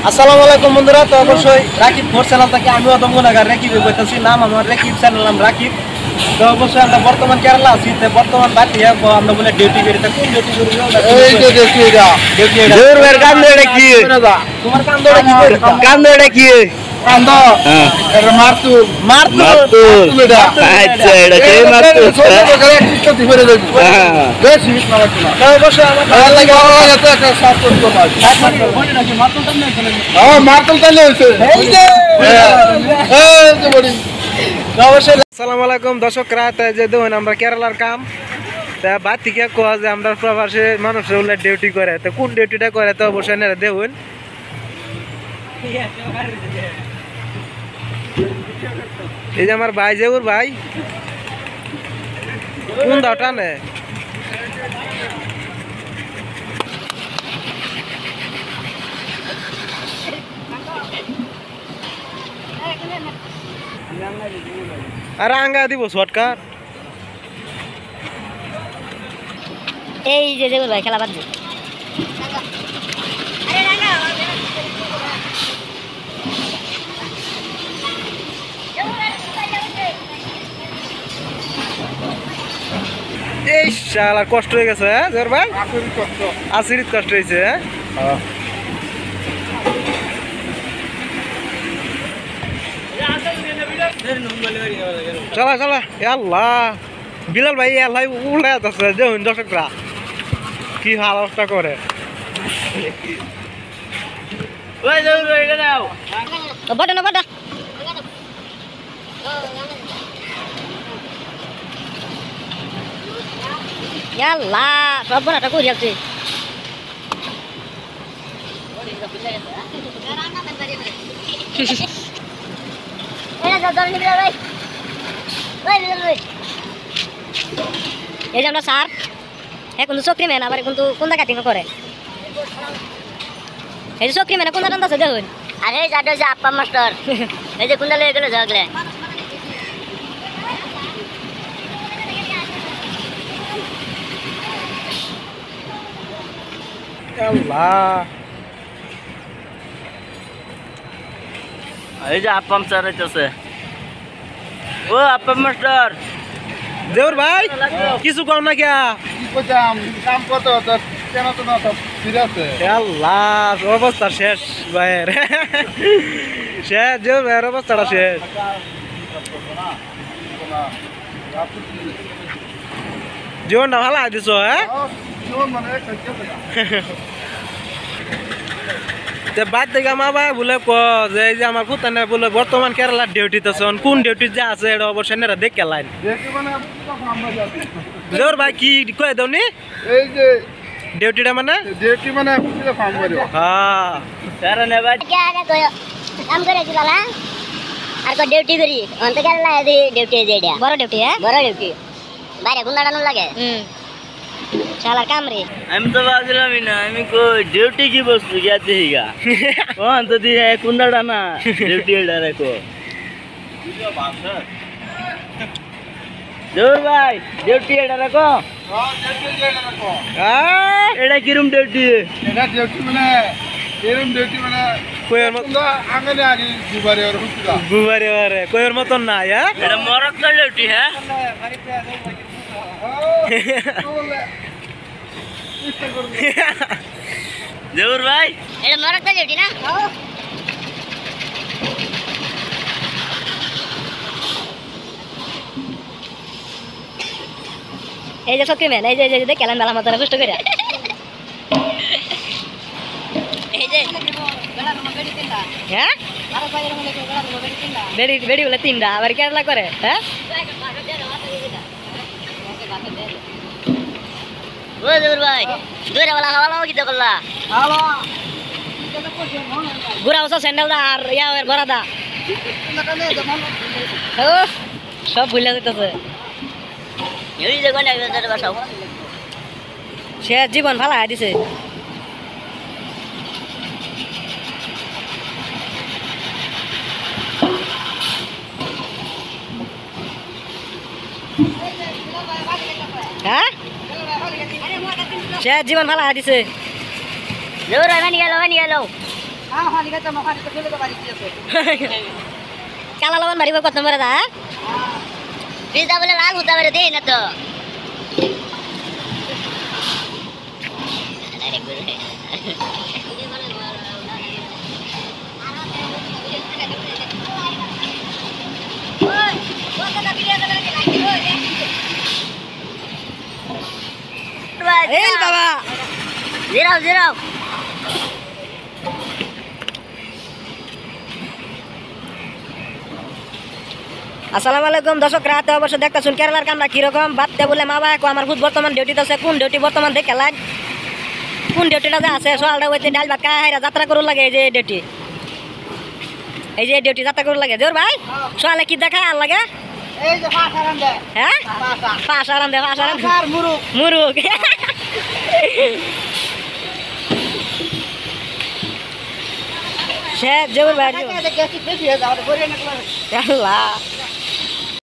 আসসালামু আলাইকুম বন্ধুরা। তো অবশ্যই রাকিব ফোর চ্যানেল থেকে আমি অদম গুনাহগার রাকিবে বলতেছি, নাম আমার রাকিব, চ্যানেল নাম রাকিব। তো অবশ্যই আমরা বর্তমান কেরালা আছি, বর্তমান বাড়ি আমরা বলে ডিউটি করি। কোন ডিউটি করি? তোমার কান্দোটা কি? আসসালামু আলাইকুম দর্শকরা। যে দেখুন আমরা কেরালার কাম বাদ থেকে কোয়া যে আমরা প্রবাসী মানুষের উল্লেখ ডিউটি করে, তো কোন ডিউটিটা করে তো অবশ্যই দেখুন। এই যে আমার ভাই, জেউর ভাই কোন দাও টানে আর আঙ্গা দিব শর্টকাট। এই যে জেউর ভাই খেলা বাদ দি। এই শালা কষ্ট হয়ে গেছে জোর ভাই, আসিরিত কষ্ট হয়েছে। চলা চলা আল্লাহ বিলাল ভাই আল্লাহ উল্লাই আছে দেখুন দর্শকরা কি অবস্থা করে। বটা না বটা ইয়াল্লা সব বড়টা কই যাচ্ছে। এই যে আমরা স্যার এখন চক্রি মেন আবার কিন্তু কোনটা কাটিং করে, এই যে চক্রি মেন কোনটা টানতেছে দেখুন। আরে যাটা যে আপ্পা মাস্টার এই যে কোনটা লয়ে গেল ঝগড়ে। এই যে আপ্পাম স্যার হইতেছে। ও আপ্পাম মাস্টার দেউর ভাই কিছু কম না কে আল্লাহ অবস্থা শেষ ভাইয়ের শেষ, দেউর ভাইয়ের অবস্থাটা শেষ। জীবনটা ভালো দিছ হ্যাঁ। বাদ থেকে আমার ভাই বলে যে এই যে আমার পুতানে বলে বর্তমান কেরালার ডিউটিতে কোন ডিউটি যে আছে এটা অবশ্যই দেখে লাইন জোর ভাই কি কয়ে দাওনি এই যে ডিউটিটা মানে ডিউটি মানে ফার্ম করে। হ্যাঁ স্যার নে ভাই কে আগে তো কাম করে দিলা আর কো ডিউটি করি অন্ত কেরালা এদি ডিউটি যেডা বড় ডিউটি হ্যাঁ বড় ডিউটি বাইরে গুন্ডানো লাগে। শালার কাম রে আমি তো বাজলামই না, আমি কই ডিউটি কি বস্তু গিয়াতে হিগা কোন তো দি है কুন্ডাটা না ডিউটি এডা রাখো। জোর ভাই ডিউটি এডা রাখো। হ্যাঁ ডিউটি যেটা রাখো। এডা কিরম ডিউটি? এটা ডিউটি মানে এরম ডিউটি মানে কইর মত তোমরা আঙ্গনে আগে দুবারে আর হুঁচুরা বুবারে বারে কইর মতন না হ্যাঁ। এডা মরক না ডিউটি হ্যাঁ। জোর ভাই এটা মরক তো ডিউটি না। এই যে চক্রি মেন এই যে যে কেলান বেলা মতো কষ্ট করে এই যে হ্যাঁ বেড়ি বেড়ি বলে তিনটা আবার কেরালা করে হ্যাঁ। ও জোর ভাই দূরে বলা হাওয়া কি তো করলা গুড়া ওসব স্যান্ডেল দা আর ইয়া বড়া দা সব ভুলে যেতেছে। এই যে কোন একটা বসাও সে জীবন ভালো দিছে। হ্যাঁ সে জীবন ভালো দিছে। জোর মানি গেল কালা লবণ মারিব কত নম্বরে দা পিজা বলে লাল হতে পারে দেই না তো বাবা জিরাও আসসালামু আলাইকুম দর্শকরা তো অবশ্য দেখতেছুন কেরালার কামরা কিরকম বাদতে বলে মা বাবা আমার খুব বর্তমান ডিউটিতে আছে কোন ডিউটি বর্তমান দেখে লাগ কোন ডিউটিটা যে আছে সকালটা হইতে ডাল ভাত খাই যাত্রা করুন লাগে এই যে ডিউটি যাত্রা করুন লাগে জোর ভাই সকালে কি দেখা আর লাগে এই যে ফাঁসারান দে হ্যাঁ ফাঁসারান মুরুক সে জোর ভাই বেশি হয়ে যাবে আল্লাহ